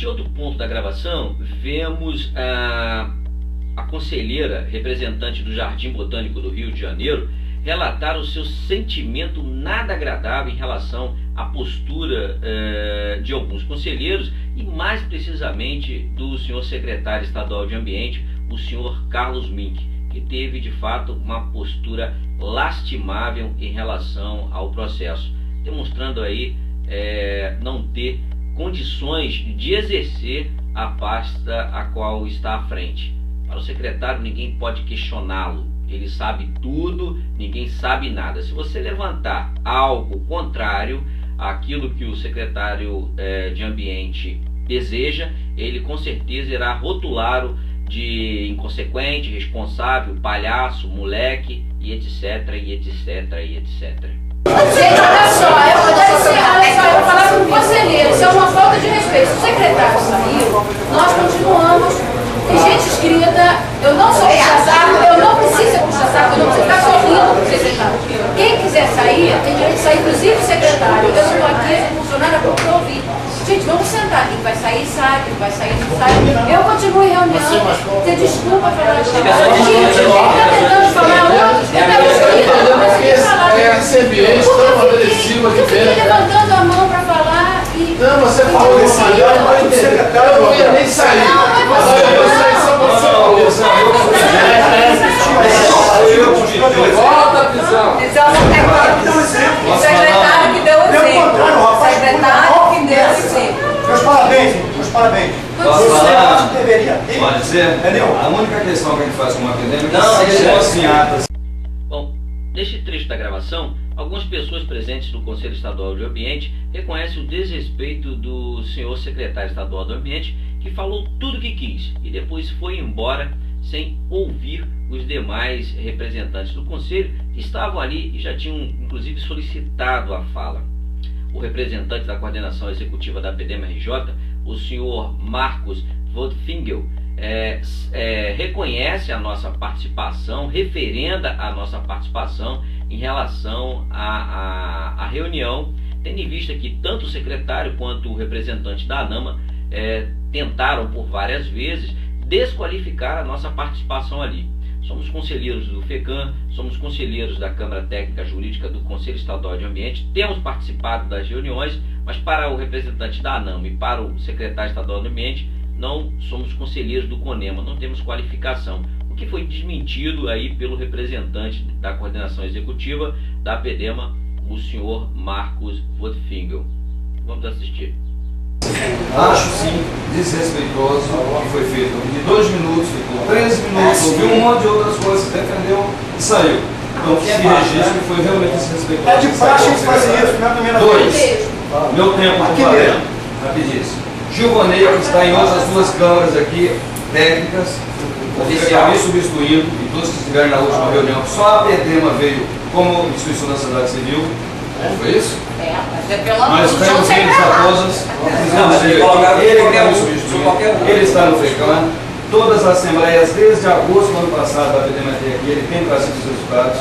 de outro ponto da gravação, vemos a conselheira representante do Jardim Botânico do Rio de Janeiro relatar o seu sentimento nada agradável em relação à postura de alguns conselheiros e mais precisamente do senhor secretário estadual de Ambiente, o senhor Carlos Mink, que teve de fato uma postura lastimável em relação ao processo, demonstrando aí não ter condições de exercer a pasta a qual está à frente. Para o secretário, ninguém pode questioná-lo. Ele sabe tudo, ninguém sabe nada. Se você levantar algo contrário àquilo que o secretário de Ambiente deseja, ele com certeza irá rotulá-lo de inconsequente, responsável, palhaço, moleque, e etc, e etc, e etc. Gente, olha só, eu vou falar com o conselheiro, isso é uma falta de respeito. Se o secretário saiu, nós continuamos. Tem gente escrita, eu não sou puxa-saco, eu não preciso ser puxa-saco, eu não preciso ficar sorrindo para o secretário. Quem quiser sair, tem direito de sair, inclusive o secretário. Eu não estou aqui, sou funcionária para ouvir. Gente, vamos sentar. Quem vai sair, sai. Quem vai sair, não sai. Eu continuo em reunião. Você desculpa falar de quem está tentando falar outros, quem está escrito, eu não consegui falar. Eu fiquei levantando a mão para falar e... Não, você falou isso aí, eu não ia nem sair. Volta a prisão. Prisão não tem como. O secretário que deu o exemplo. O secretário que deu o exemplo. Meus parabéns, meus parabéns. Posso falar? Deveria. Pode ser? Entendeu? A única questão que a gente faz como acadêmico é se fossem atas. Bom, neste trecho da gravação, algumas pessoas presentes no Conselho Estadual de Ambiente reconhecem o desrespeito do senhor secretário estadual do Ambiente, que falou tudo o que quis e depois foi embora sem ouvir os demais representantes do Conselho que estavam ali e já tinham inclusive solicitado a fala. O representante da coordenação executiva da PDMRJ, o senhor Marcos Vodfingel, reconhece a nossa participação, referenda a nossa participação em relação à reunião, tendo em vista que tanto o secretário quanto o representante da ANAMA tentaram por várias vezes desqualificar a nossa participação ali. Somos conselheiros do FECAM, somos conselheiros da Câmara Técnica Jurídica do Conselho Estadual de Ambiente, temos participado das reuniões, mas para o representante da ANAMA e para o secretário estadual do Ambiente, não somos conselheiros do CONEMA, não temos qualificação, o que foi desmentido aí pelo representante da coordenação executiva da PDEMA, o senhor Marcos Vodfingel. Vamos assistir. Acho sim desrespeitoso o que foi feito. De 2 minutos, ficou 13 minutos, ouviu um monte de outras coisas, defendeu e saiu. Então, se registra que foi realmente desrespeitoso. É de praxe que fazer isso, não é a primeira vez. 2. Meu tempo aqui valendo. Rapidíssimo. Gilvanei, que está em outras 2 câmaras aqui, técnicas, oficial me substituindo, e todos que estiveram na última reunião, só a PDEMA veio como instituição da sociedade civil. Foi isso? Mas é pela Nós temos eles a todas. Ele está no FECAM. Todas as assembleias, desde agosto do ano passado, da PDMT aqui, ele tem trazido os resultados.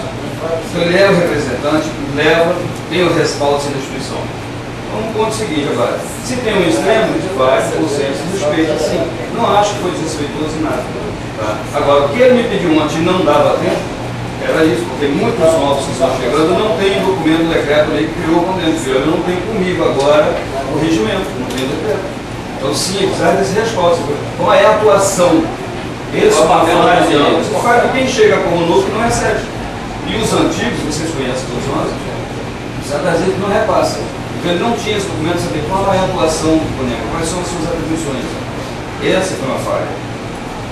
Então ele é o representante, leva, tem o respaldo da instituição. Vamos no ponto seguinte agora. Se tem um extremo, a gente vai, consenso, respeito, sim. Não acho que foi desrespeitoso em nada. Tá? Agora, o que ele me pediu antes e não dava tempo, era isso, porque muitos novos que estão chegando não tem documento, decreto aí que criou o convênio. Eu não tenho comigo agora o regimento, não tenho decreto. Então sim, precisa desse resposta. Qual é a atuação? Esse papel não faz quem chega como novo que não recebe. E os antigos, vocês conhecem todos nós, às vezes não repassa. Então ele não tinha esse documento, saber qual é a atuação do CONEMA, quais são as suas atribuições. Essa foi uma falha.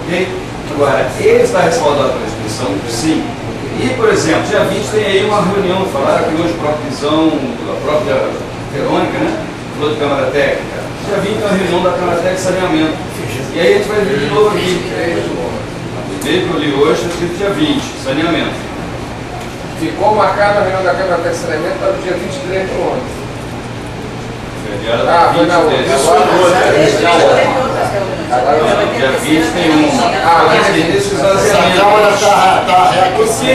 Ok? Agora, ele está respaldado pela instituição? Sim. E, por exemplo, dia 20 tem aí uma reunião, falaram que hoje a própria visão, a própria Verônica, né? Falou de Câmara Técnica. Dia 20 tem uma reunião da Câmara Técnica de Saneamento. E aí a gente vai ver de novo aqui. O que eu li hoje está escrito dia 20, saneamento. Ficou marcada a reunião da Câmara Técnica de Saneamento para o dia 23 de ontem. Foi na outra. Dia 20 tem mas tem esse esvaziamento. Por que você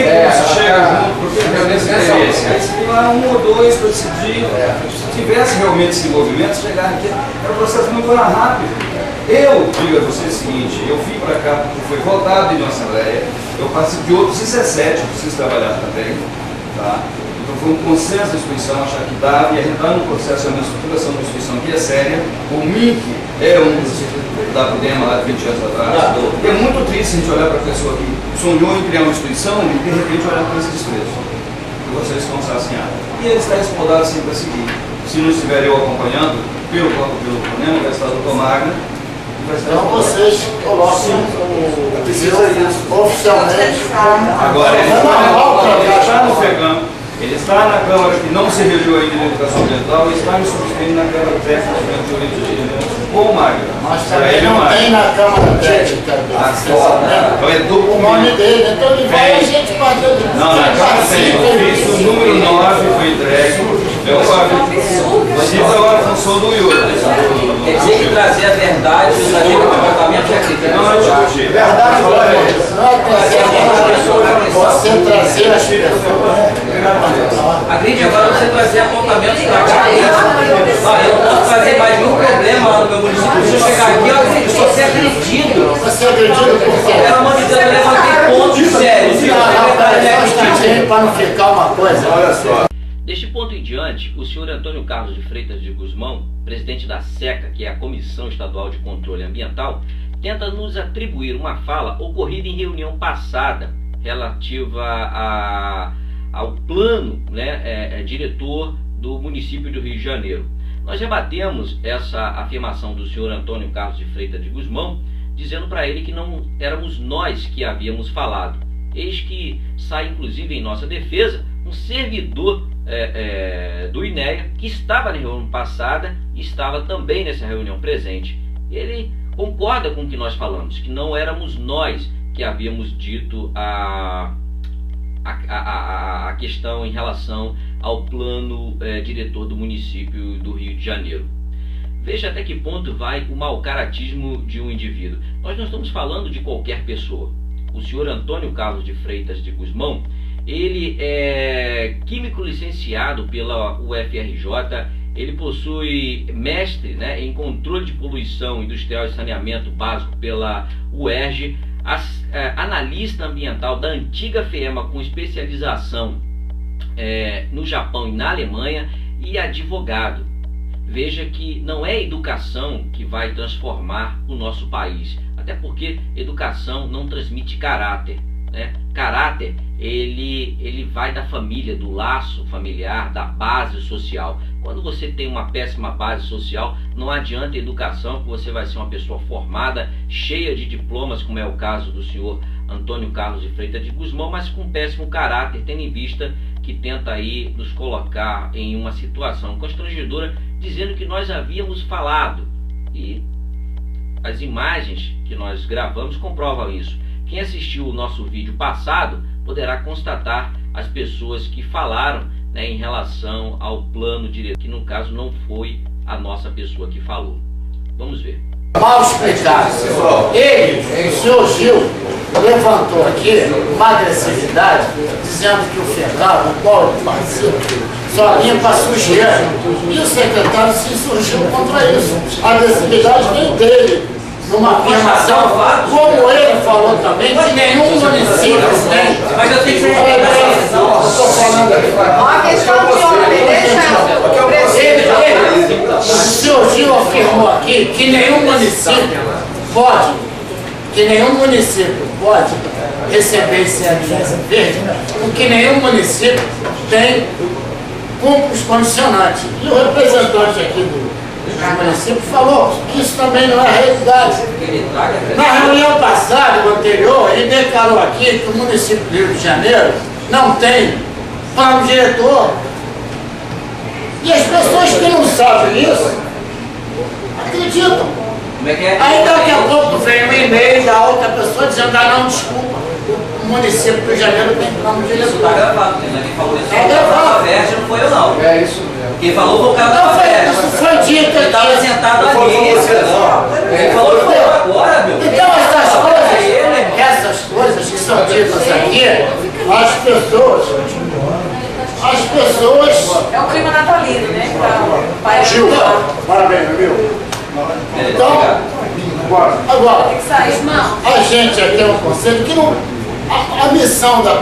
chega junto? Porque tem esse interesse. Aí você tem lá 1 ou 2 para decidir. Se tivesse realmente esse envolvimento, chegar aqui, era um processo muito mais rápido. Eu digo a você o seguinte, eu vim para cá porque foi votado em uma Assembleia, eu participo de outros 17, preciso trabalhar também, tá? Então foi um consenso da instituição, achar que dava, e a gente está num processo de uma estruturação da instituição que é séria. O MINC é um da Pudema lá de 20 anos atrás. E é muito triste a gente olhar para a pessoa que sonhou em criar uma instituição e de repente olhar para esse desprezo. E vocês pensassem, e ele está respaldado sempre a seguir. Se não estiver eu acompanhando, pelo Pudema, vai estar o Dr. Magno. Então vocês colocam o oficialmente. Agora, ele está no FECAM, ele está na Câmara que não se reuniu ainda na Educação Ambiental e está me substituindo na Câmara Técnica de Direitos de Gênero com o Magno. Mas também não tem na Câmara Técnica o nome dele, então ele vai a gente fazer. Não, na Câmara tem, eu fiz o número 9, foi entregue. Eu fiz agora a função do Yuri. Quer dizer que trazer a verdade e usar o comportamento é crítica. Não é discutir. Verdade não é trazer a verdade, você trazer as pessoas. Agride agora você trazer apontamentos para cá. Eu não posso fazer mais nenhum problema lá no meu município. Se eu chegar aqui, eu vou ser agredido. Você é agredido por quê? Pelo amor de Deus, eu levantei pontos sérios. Para não ficar uma coisa. Olha só. Deste ponto em diante, o senhor Antônio Carlos de Freitas de Guzmão, presidente da SECA, que é a Comissão Estadual de Controle Ambiental, tenta nos atribuir uma fala ocorrida em reunião passada relativa ao plano diretor do município do Rio de Janeiro. Nós rebatemos essa afirmação do senhor Antônio Carlos de Freitas de Guzmão, dizendo para ele que não éramos nós que havíamos falado. Eis que sai inclusive em nossa defesa um servidor do INEA, que estava na reunião passada e estava também nessa reunião presente. Ele concorda com o que nós falamos, que não éramos nós que havíamos dito a questão em relação ao plano diretor do município do Rio de Janeiro. Veja até que ponto vai o mau caratismo de um indivíduo. Nós não estamos falando de qualquer pessoa. O senhor Antônio Carlos de Freitas de Guzmão, ele é químico licenciado pela UFRJ, ele possui mestre em controle de poluição industrial e saneamento básico pela UERJ, analista ambiental da antiga FEMA com especialização no Japão e na Alemanha, e advogado. Veja que não é a educação que vai transformar o nosso país, até porque educação não transmite caráter. Caráter, ele vai da família, do laço familiar, da base social. Quando você tem uma péssima base social, não adianta educação, que você vai ser uma pessoa formada, cheia de diplomas, como é o caso do senhor Antônio Carlos de Freitas de Guzmão, mas com péssimo caráter, tendo em vista que tenta aí nos colocar em uma situação constrangedora, dizendo que nós havíamos falado. E as imagens que nós gravamos comprovam isso. Quem assistiu o nosso vídeo passado poderá constatar as pessoas que falaram em relação ao plano diretor, que no caso não foi a nossa pessoa que falou. Vamos ver. Mal explicado. Ele, o senhor Gil, levantou aqui uma agressividade, dizendo que o FECAM, o qual ele participa, só limpa a sujeira. E o secretário se insurgiu contra isso. A agressividade vem dele. Numa afirmação, como ele falou também, que nenhum município tem. Mas eu tenho que ser Uma questão de ordem, deixa o presidente. O senhor Gil afirmou aqui que nenhum município pode receber ICMS verde, porque nenhum município cumpre os condicionantes. E o representante aqui do município falou que isso também não é realidade. Na reunião passada, o anterior, ele declarou aqui que o município do Rio de Janeiro não tem plano diretor. E as pessoas que não sabem isso acreditam. Aí daqui a pouco vem um e-mail da outra pessoa dizendo: não, desculpa, o município do Rio de Janeiro tem plano diretor. Está gravado, né? Quem falou isso não foi eu, não. É isso mesmo. Quem falou foi o cara da festa. Isso foi dito aqui. Ele estava sentado ali. Ele falou que foi eu agora, meu. Então essas coisas que são ditas aqui, as pessoas... É o clima natalino, né? Gil, parabéns, meu amigo. Então, Agora, Tem que sair, irmão. a gente aqui é um conselho que não. A missão da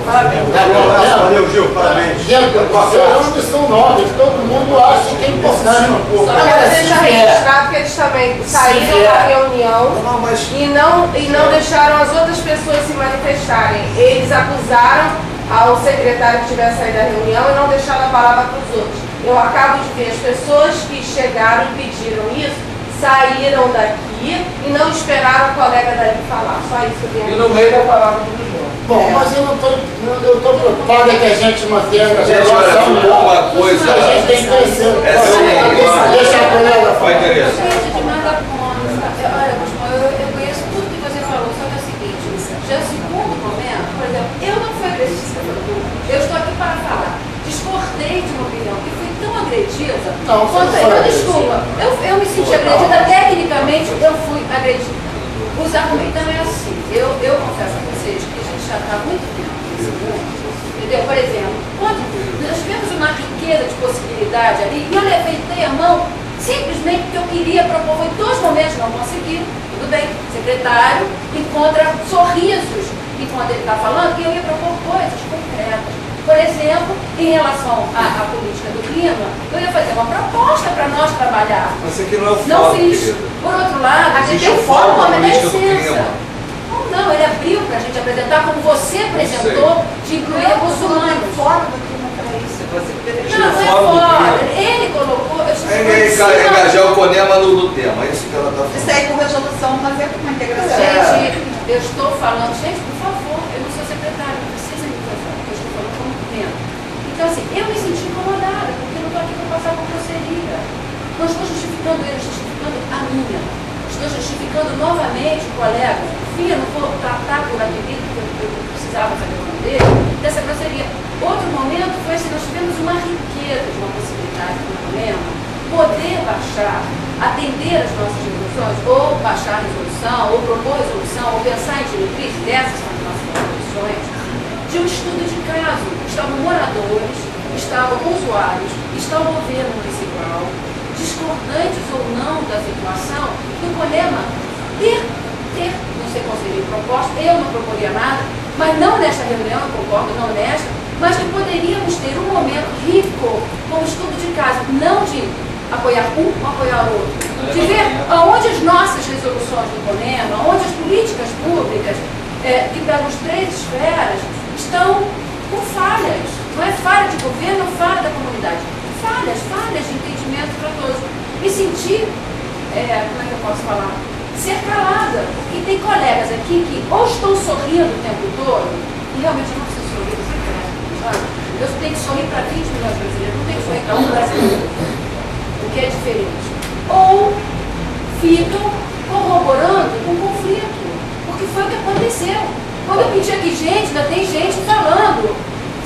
Valeu, Gil, parabéns. dentro do conselho é uma missão nova, que todo mundo acha que é importante. Só Agora, quero se deixar vier, registrado que eles também saíram vier. da reunião Não, mas e não deixaram as outras pessoas se manifestarem. Eles acusaram ao secretário que tivesse saído da reunião e não deixaram a palavra para os outros. Eu acabo de ver as pessoas que chegaram e pediram isso, saíram daqui e não esperaram o colega dali falar. Só isso que eu E tenho. no meio da palavra do João. bom, mas eu não estou preocupado é que a gente mantenha a Gente, olha, relação boa. uma coisa. A gente tem que crescer. Deixa a colega Vai, falar. Tereza. Gente, demais da conta. Olha, Gustavo, eu conheço tudo que você falou, só que é o seguinte, já o segundo momento, por exemplo, eu não fui agressista pelo grupo. Eu estou aqui para falar. Discordei de uma opinião e fui tão agredida. Não, você quanto não foi eu, desculpa, eu me senti agredida, tecnicamente eu fui agredida. Os argumentos também é assim. Eu confesso a vocês que a gente já está muito tempo nesse mundo. Entendeu? Por exemplo, quando nós tivemos uma riqueza de possibilidade ali, e eu levantei a mão simplesmente porque eu queria propor, foi 2 momentos, não consegui, tudo bem, secretário encontra sorrisos enquanto ele está falando, e eu ia propor coisas concretas. Por exemplo, em relação à política do clima, eu ia fazer uma proposta para nós trabalhar. Mas isso aqui não é o Não fórum, fiz. querida. Por outro lado, a gente Existe tem o um fórum, fórum da mas dá política do licença. clima. Não, ele abriu para a gente apresentar como você apresentou, de incluir a muçulmanos. Fora do clima para isso. Você poderia Não, não é fórum do fora. clima. Ele colocou. Eu estou É engajar o Conema no tema, é isso que ela está isso falando. aí com resolução, mas é uma integração. Gente, eu estou falando, gente, por favor, eu não sou secretária, não precisa me fazer, eu estou falando como membro. Então, assim, eu me senti incomodada, porque eu não estou aqui para passar por grosseria. Não estou justificando ele, estou justificando a minha. Estou justificando novamente o colega. Filha, não vou tratar por apelido, porque eu precisava saber o nome dele, dessa grosseria. Outro momento foi assim, nós tivemos uma riqueza de uma possibilidade do problema, poder baixar, atender as nossas resoluções, ou baixar a resolução, ou propor resolução, ou pensar em diretrizes, dessas são as nossas resoluções, de um estudo de caso. Estavam moradores, estavam usuários, está o governo municipal, discordantes ou não da situação, do Conema ter, não sei qual seria a proposta, eu não proporia nada, mas não nesta reunião, eu concordo, não nesta, mas que poderíamos ter um momento rico com o estudo de caso, não de apoiar um ou apoiar o outro, de ver aonde as nossas resoluções do Conema, aonde as políticas públicas, que pelas 3 esferas, estão com falhas. Não é falha de governo ou falha da comunidade. Falhas de entendimento para todos. Me sentir, como é que eu posso falar? Ser calada. Porque tem colegas aqui que ou estão sorrindo o tempo todo, e realmente eu não preciso sorrir, você sabe? Eu tenho que sorrir para 20 milhões de brasileiros, não tenho que sorrir para um brasileiro. O que é diferente. Ou ficam corroborando com o conflito. Porque foi o que aconteceu. Quando eu pedi aqui, gente, ainda tem gente falando.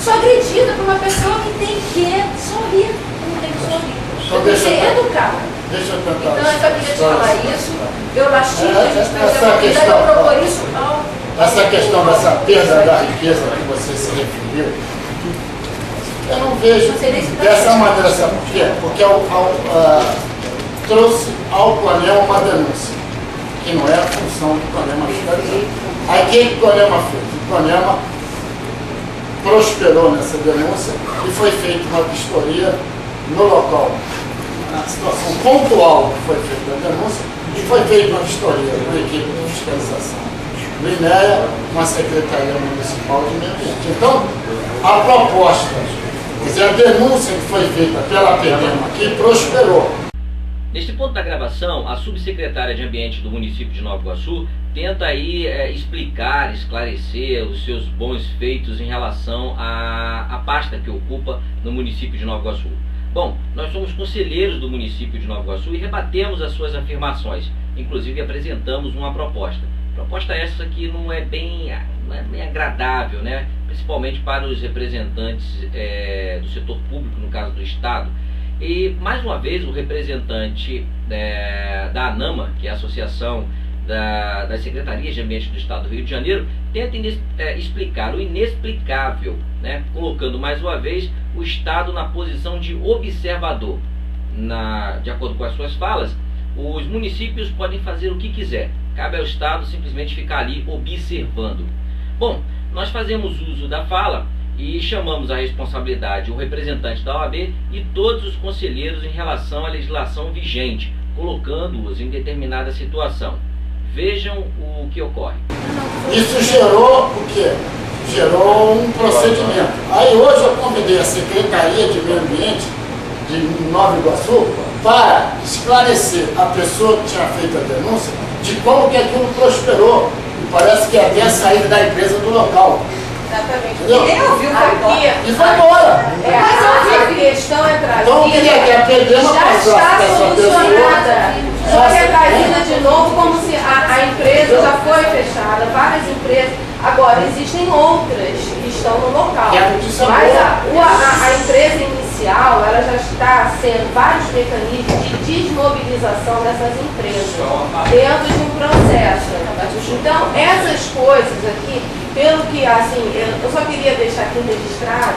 Sou agredida por uma pessoa que tem que sorrir. Eu não tenho que sorrir. Eu tenho que ser educada. Deixa eu tentar. Então eu só queria te falar isso. Eu lastigo, a gente perdeu a oportunidade, eu propor isso ao... Essa questão dessa perda da riqueza que você se referiu, eu não vejo dessa maneira, sabe por quê? Porque trouxe ao Conema uma denúncia, que não é a função do Conema fiscalizar. Aí o que o Conema fez? O Conema prosperou nessa denúncia e foi feita uma vistoria no local. Na situação pontual que foi feita a denúncia, e foi feita uma vistoria com a equipe de fiscalização do INEA, com a Secretaria Municipal de Meio Ambiente. Então, a proposta, quer dizer, a denúncia que foi feita pela PEDEMA aqui prosperou. Neste ponto da gravação, a subsecretária de Ambiente do município de Nova Iguaçu tenta aí explicar, esclarecer os seus bons feitos em relação à pasta que ocupa no município de Nova Iguaçu. Bom, nós somos conselheiros do município de Nova Iguaçu e rebatemos as suas afirmações, inclusive apresentamos uma proposta. Proposta essa que não é bem agradável, né? Principalmente para os representantes do setor público, no caso do Estado. E, mais uma vez, o representante da ANAMA, que é a Associação das Secretarias de Ambiente do Estado do Rio de Janeiro, tenta explicar o inexplicável, né? Colocando, mais uma vez, o Estado na posição de observador. De acordo com as suas falas, os municípios podem fazer o que quiser. Cabe ao Estado simplesmente ficar ali observando. Bom, nós fazemos uso da fala e chamamos à responsabilidade o representante da OAB e todos os conselheiros em relação à legislação vigente, colocando-os em determinada situação. Vejam o que ocorre. Isso gerou o quê? Gerou um procedimento. Aí hoje eu convidei a Secretaria de Meio Ambiente de Nova Iguaçu para esclarecer a pessoa que tinha feito a denúncia de como que aquilo prosperou. E parece que até a saída da empresa do local. Exatamente. Entendeu? Nem ouviu, foi embora. E foi embora. A questão é trazida. Então eu queria que a problema já passasse está dessa solucionada. pessoa. Só que é trazida de novo como se a empresa já foi fechada, várias empresas. Agora, existem outras que estão no local. Que é a notícia Mas boa. a empresa inicial, ela já está sendo vários mecanismos de desmobilização dessas empresas dentro de um processo. Então, essas coisas aqui, pelo que, assim, eu só queria deixar aqui registrado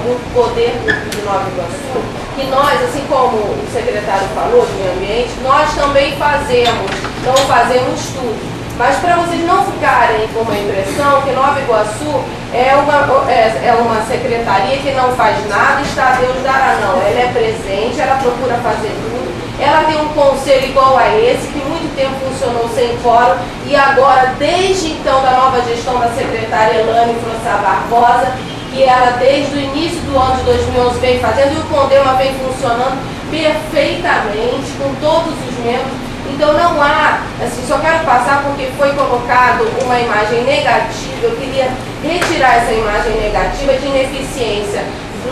no poder de Nova Iguaçu, que nós, assim como o secretário falou de meio ambiente, nós também não fazemos tudo. Mas para vocês não ficarem com uma impressão que Nova Iguaçu é uma secretaria que não faz nada, está a Deus dará, não. Ela é presente, ela procura fazer tudo. Ela tem um conselho igual a esse, que muito tempo funcionou sem fórum, e agora, desde então, da nova gestão da secretária Elane Frossá Barbosa, que ela desde o início do ano de 2011 vem fazendo, e o Condema vem funcionando perfeitamente, com todos os membros. Então não há, assim, só quero passar porque foi colocado uma imagem negativa, eu queria retirar essa imagem negativa de ineficiência.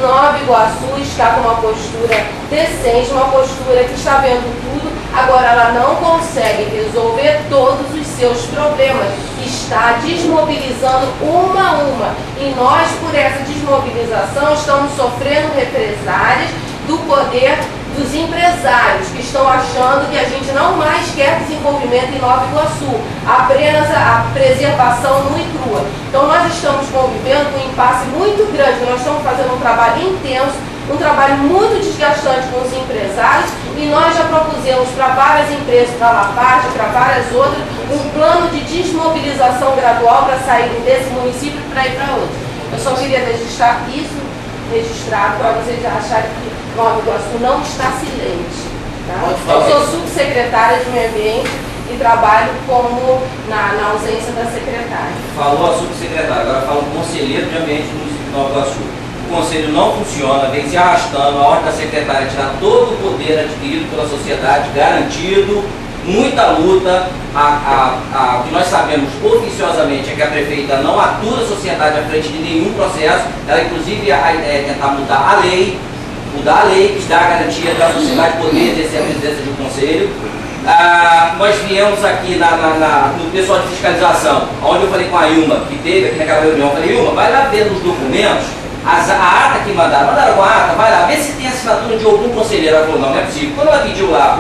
Nova Iguaçu está com uma postura decente, uma postura que está vendo tudo, agora ela não consegue resolver todos os seus problemas, está desmobilizando uma a uma, e nós, por essa desmobilização, estamos sofrendo represálias do poder dos empresários que estão achando que a gente não mais quer desenvolvimento em Nova Iguaçu, apenas a preservação nua e crua. Então nós estamos convivendo com um impasse muito grande, nós estamos fazendo um trabalho intenso, um trabalho muito desgastante com os empresários, e nós já propusemos para várias empresas, para a Laparte, para várias outras, um plano de desmobilização gradual para saírem desse município para ir para outro. Eu só queria registrar isso registrado para vocês acharem que Nova Iguaçu não está silente. Tá? Eu sou subsecretária de Meio Ambiente e trabalho como na ausência da secretária. Falou a subsecretária, agora fala o conselheiro de ambiente do município de Nova Iguaçu. O conselho não funciona, vem se arrastando, a ordem da secretária tirar todo o poder adquirido pela sociedade, garantido, muita luta. O que nós sabemos oficiosamente é que a prefeita não atua a sociedade à frente de nenhum processo, ela inclusive tentar mudar a lei que dá a garantia da sociedade poder exercer a presidência de um conselho. Nós viemos aqui no pessoal de fiscalização, onde eu falei com a Ilma, que teve aqui naquela reunião, eu falei, Ilma, vai lá ver nos documentos, a ata que mandaram com a ata, vai lá, vê se tem assinatura de algum conselheiro. Ela falou, não é possível. Quando ela pediu lá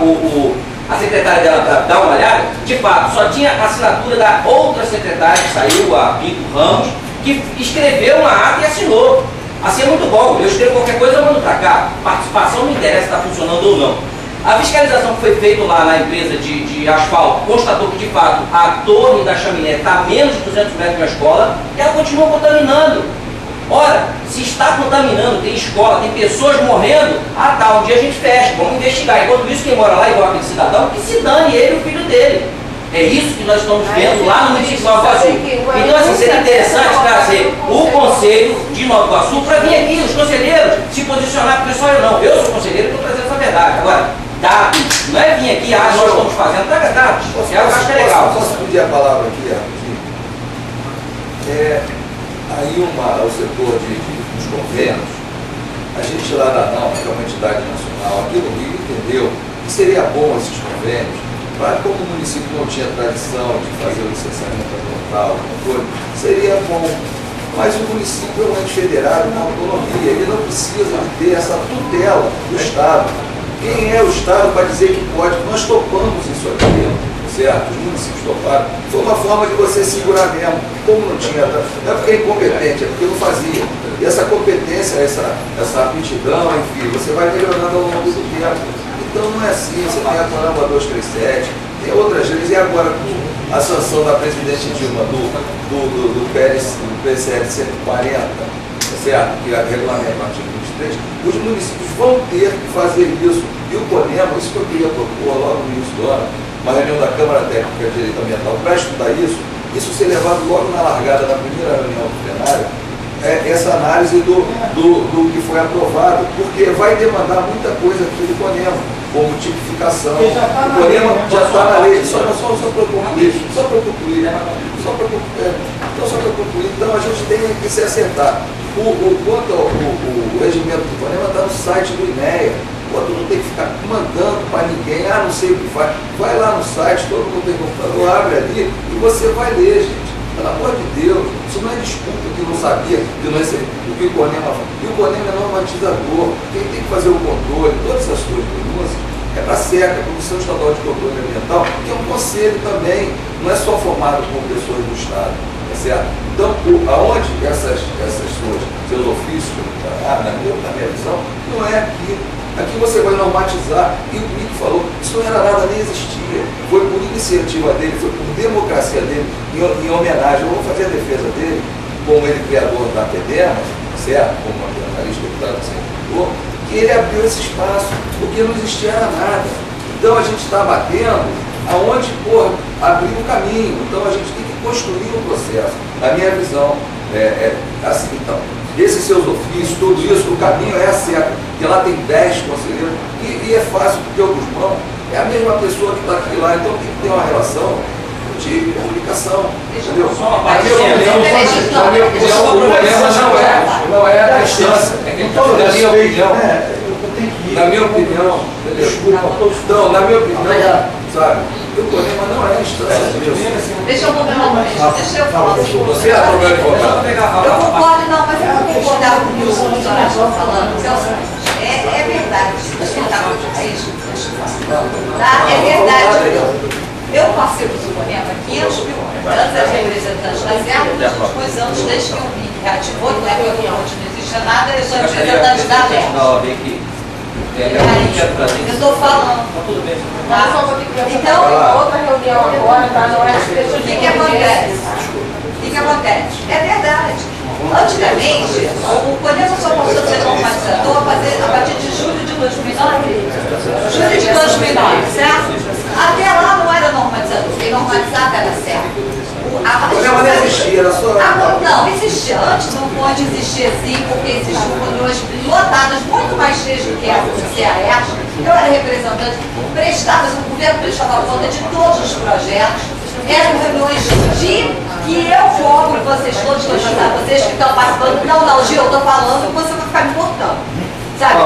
a secretária dela para dar uma olhada, de fato, só tinha a assinatura da outra secretária que saiu, a Pinto Ramos, que escreveu uma ata e assinou. Assim é muito bom, eu escrevo qualquer coisa, eu mando para cá. Participação não interessa se está funcionando ou não. A fiscalização que foi feita lá na empresa de asfalto constatou que, de fato, a torre da chaminé está a menos de 200 metros da escola e ela continua contaminando. Ora, se está contaminando, tem escola, tem pessoas morrendo, um dia a gente fecha, vamos investigar. Enquanto isso, quem mora lá, igual aquele cidadão, que se dane ele e o filho dele. É isso que nós estamos vendo lá no município de Nova Iguaçu. Então, assim, seria interessante trazer o Conselho de Nova Iguaçu para vir aqui, os conselheiros, se posicionar, porque só eu não. Eu sou conselheiro e estou trazendo essa verdade. Agora, dados, não é vir aqui, nós estamos fazendo, traga dados. Eu acho que é legal. Posso pedir a palavra aqui, rapidinho? Aí o setor dos convênios, a gente lá da ANAL, que é uma entidade nacional, aqui no Rio, entendeu que seria bom esses convênios, para como o município não tinha tradição de fazer o licenciamento ambiental, controle, seria bom. Mas o município é um ente federado, uma autonomia, ele não precisa ter essa tutela do Estado. Quem é o Estado para dizer que pode? Nós topamos isso aqui, certo? Os municípios toparam. Foi uma forma de você segurar mesmo. Como não tinha, não é porque é incompetente, é porque não fazia. E essa competência, essa aptidão, enfim, você vai melhorando ao longo do tempo. Então não é assim, você tem a Conamba 237, tem outras leis, e agora com a sanção da presidente Dilma do PSL 140, certo? Que regulamenta o artigo 23, os municípios vão ter que fazer isso. E o CONEMA, isso que eu queria propor logo no início do ano, uma reunião da Câmara Técnica de Direito Ambiental para estudar isso ser levado logo na largada da primeira reunião do plenário, essa análise do que foi aprovado, porque vai demandar muita coisa aqui do CONEMA, como tipificação. O CONEMA já está na lei, só para concluir. Então a gente tem que se acertar. Quanto ao regimento do CONEMA está no site do INEA. Tu não tem que ficar mandando para ninguém, não sei o que faz. Vai lá no site, todo mundo tem computador, abre ali e você vai ler, gente. Pelo amor de Deus, isso não é desculpa que não sabia, que não recebeu o que o CONEMA fala. E o CONEMA é normatizador, quem tem que fazer o controle, todas essas coisas é para a SECA, a Comissão Estadual de Controle Ambiental, que é um conselho também, não é só formado por pessoas do Estado, tá certo? Então, aonde seus ofícios, na minha visão, não é aqui. Aqui você vai normatizar, e o Mick falou, isso não era nada, nem existia. Foi por iniciativa dele, foi por democracia dele, em homenagem. Eu vou fazer a defesa dele, como ele criador da PEDEMA, certo? Como ambientalista, deputado do Senador, que ele abriu esse espaço, porque não existia nada. Então a gente está batendo aonde, abriu um caminho. Então a gente tem que construir um processo. Na minha visão, assim, então. Esses seus ofícios, tudo isso, o caminho é a SECA, porque lá tem 10 conselheiros, e é fácil, porque o Guzmão é a mesma pessoa que está aqui lá, então tem que ter uma relação de comunicação. Entendeu? Na minha opinião, o problema não é a distância. Na minha opinião, então, na minha opinião, sabe? O problema não é a instância mesmo. Deixa eu mudar uma vez, deixa eu falar. Você é problema de votar. Eu concordo, não, mas eu não concordar com o que o senhor está falando. É verdade. Tá? É verdade. Eu participo do CONEMA há 500 mil anos. Antes as representantes da SECA, nos últimos anos, desde que eu vi que reativou, não é porque não existe nada, eu sou representante da LERJ. Eu estou falando. Então, outra reunião agora, tá? Não é o que acontece? O que acontece? É verdade. Antigamente, o CONEMA só passou a ser normatizador a partir de julho de 2009. Julho de 2009, certo? Até lá não era normatizador. Quem normatizava era certo. O CONEMA não existia, era só... Não, existia. Antes não pode existir assim, porque existiam reuniões lotadas, muito mais cheias do que essa do CAERJ. Eu era representante, o governo prestava conta de todos os projetos. Eram reuniões que eu cobro vocês todos, vocês que estão participando. Não, Gil, eu estou falando e você vai ficar me cortando. Sabe?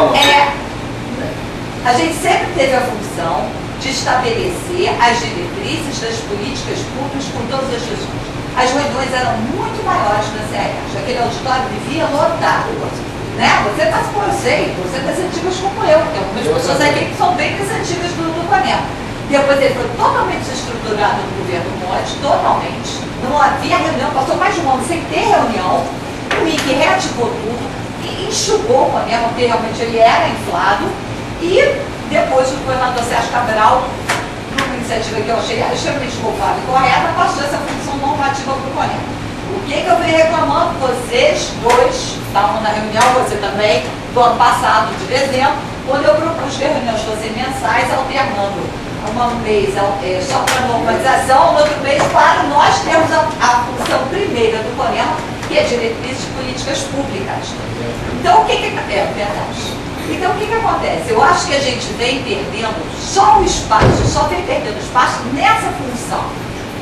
A gente sempre teve a função de estabelecer as diretrizes das políticas públicas com todas as pessoas. As reuniões eram muito maiores na CAERJ. Aquele auditório vivia lotado. Né? Você participou, eu sei, você é das antigas como eu. Tem algumas pessoas aqui que são bem das antigas do CONEMA. Depois ele foi totalmente desestruturado no governo Monte, totalmente. Não havia reunião, passou mais de um ano sem ter reunião. O MIC reativou tudo e enxugou o CONEMA, porque realmente ele era inflado. E depois o governador Sérgio Cabral, numa iniciativa que eu achei extremamente culpada e correta, passou essa função normativa para o CONEMA. O que eu venho reclamando? Vocês dois estavam na reunião, você também, do ano passado, de dezembro, quando eu propus que as reuniões fossem mensais, alternando um mês só para normalização, outro mês para nós termos a função primeira do CONEMA, que é diretrizes de políticas públicas. Então, o que é verdade? Então, o que acontece? Eu acho que a gente vem perdendo só o espaço, só vem perdendo espaço nessa função.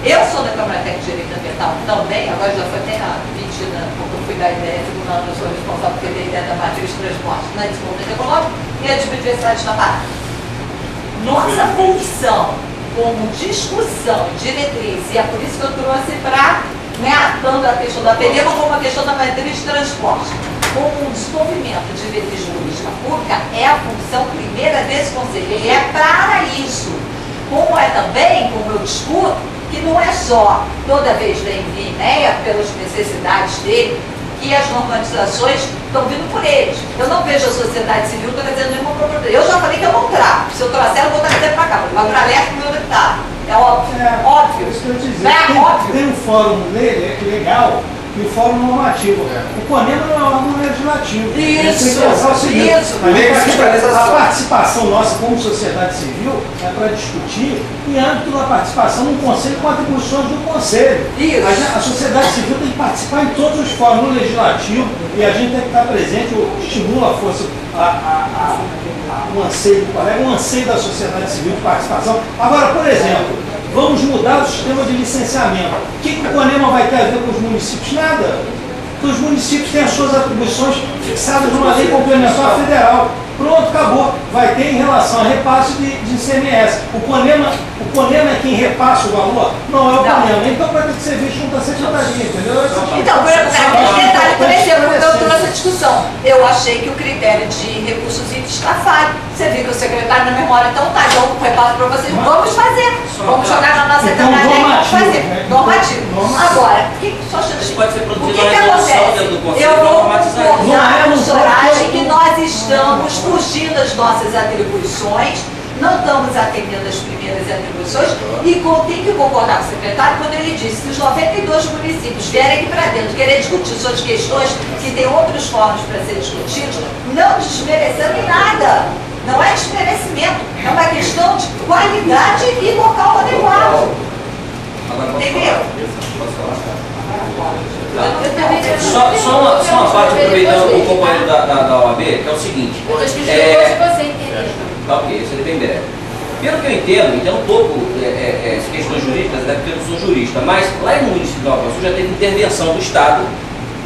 Eu sou da Câmara Técnica de Direito Ambiental também, agora já foi até na 20, porque eu fui da ideia, segundo ano, eu sou responsável pela ideia da matriz de transporte na desenvolvimento econômico e a de biodiversidade da parada. Nossa função como discussão, diretriz, e é por isso que eu trouxe para, tanto a questão da PEDEMA como a questão da matriz de transporte, como um desenvolvimento de diretriz de política pública, é a função primeira desse conselho. Ele é para isso. Como é também, como eu discuto, que não é só toda vez vem via INEA pelas necessidades dele, que as normatizações estão vindo por eles. Eu não vejo a sociedade civil trazendo nenhuma proposta. Eu já falei que eu não trago. Se eu trouxer, eu vou trazer para cá. Vai para alerta do meu deputado. É óbvio. Óbvio. Isso que eu te dizer. Óbvio. Tem um fórum legal e o fórum normativo. O CONEMA não é um órgão legislativo. Isso. A participação nossa como sociedade civil é para discutir em âmbito da participação no Conselho com atribuições do Conselho. Isso. A sociedade civil tem que participar em todos os fóruns no legislativo e a gente tem que estar presente, estimula a força, o anseio do colega, o anseio da sociedade civil de participação. Agora, por exemplo, vamos mudar o sistema de licenciamento. O que o CONEMA vai ter a ver com os municípios? Nada. Porque os municípios têm as suas atribuições fixadas numa lei complementar federal. Pronto, acabou. Vai ter em relação a repasse de ICMS. O CONEMA é quem repassa o valor? Não é o CONEMA. Então vai ter que ser visto junto à secretaria, entendeu? Então, por exemplo, eu trouxe a discussão. Eu achei que o critério de recursos hídricos está falho. Você viu que o secretário na memória, então tá, eu repasso para vocês. Vamos fazer. Vamos jogar na nossa secretaria e vamos fazer. Normativo. Agora, o que só Isso pode ser produzido que uma resolução dentro do Conselho eu para vou normatizar. concordar com Soraya que nós estamos fugindo das nossas atribuições, não estamos atendendo as primeiras atribuições e tem que concordar com o secretário quando ele disse que os 92 municípios vierem aqui para dentro querer discutir suas questões, que tem outros fóruns para ser discutidos, não desmerecendo em nada. Não é desmerecimento, é uma questão de qualidade e local adequado. Entendeu? Só uma parte, aproveitando o companheiro da OAB, que é o seguinte. Eu estou explicando se você entender. Tá, ok, isso é bem breve. Pelo que eu entendo um pouco questões jurídicas, até porque eu não sou jurista, mas lá no município de Nova Iguaçu já teve intervenção do Estado,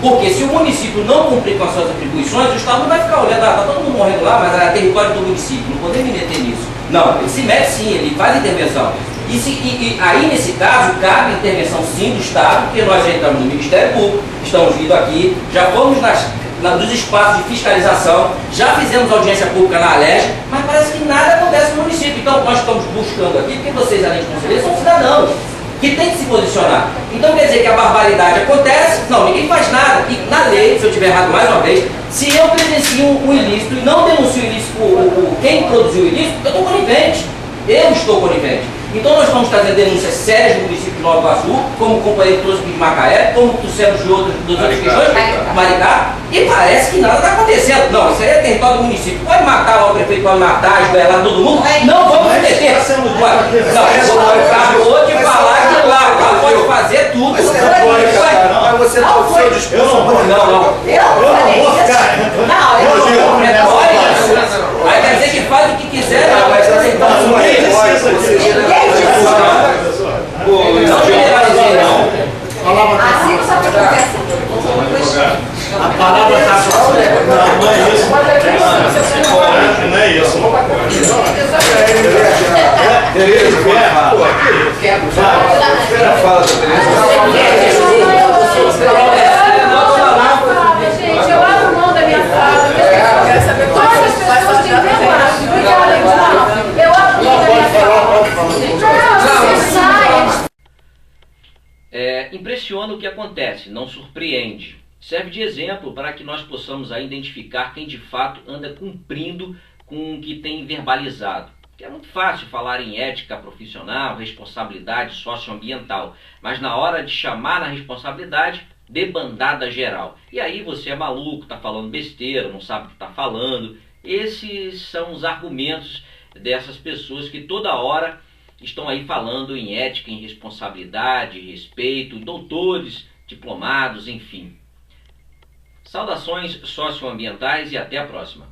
porque se o município não cumprir com as suas atribuições, o Estado não vai ficar olhando, tá todo mundo morrendo lá, mas é território do município, não podemos me meter nisso. Não, ele se mete sim, ele faz intervenção. E aí, nesse caso, cabe intervenção sim do Estado, porque nós já entramos no Ministério Público, estamos vindo aqui, já fomos nos espaços de fiscalização, já fizemos audiência pública na Alege, mas parece que nada acontece no município. Então, nós estamos buscando aqui, porque vocês, além de conselheiros, são cidadãos que têm que se posicionar. Então, quer dizer que a barbaridade acontece, não, ninguém faz nada. E na lei, se eu estiver errado mais uma vez, se eu presencio um ilícito e não denuncio o ilícito, quem produziu o ilícito, eu estou conivente. Eu estou conivente. Então nós estamos trazendo denúncias sérias do município de Nova Iguaçu, como o companheiro trouxe aqui de Macaé, como trouxemos de outras questões, Maricá, e parece que nada está acontecendo. Não, isso aí é território do município. Pode matar lá o prefeito, pode matar, esgoelar todo mundo, não vamos se meter. Não, acabou de falar que lá pode fazer tudo. Mas você não foi o seu discurso. Aí quer dizer que faz o que quiser, não generalizei não. Assim não sabe conversa. A palavra está só. Não é isso. Não é isso. Já fala da Gente, eu abro mão da minha fala. Quero saber todas as pessoas têm vergonha. Eu abro mão da minha fala. Você sai. Impressiona o que acontece, não surpreende. Serve de exemplo para que nós possamos aí identificar quem de fato anda cumprindo com o que tem verbalizado. Que é muito fácil falar em ética profissional, responsabilidade socioambiental, mas na hora de chamar na responsabilidade, debandada geral. E aí você é maluco, está falando besteira, não sabe o que está falando. Esses são os argumentos dessas pessoas que toda hora estão aí falando em ética, em responsabilidade, respeito, doutores, diplomados, enfim. Saudações socioambientais e até a próxima.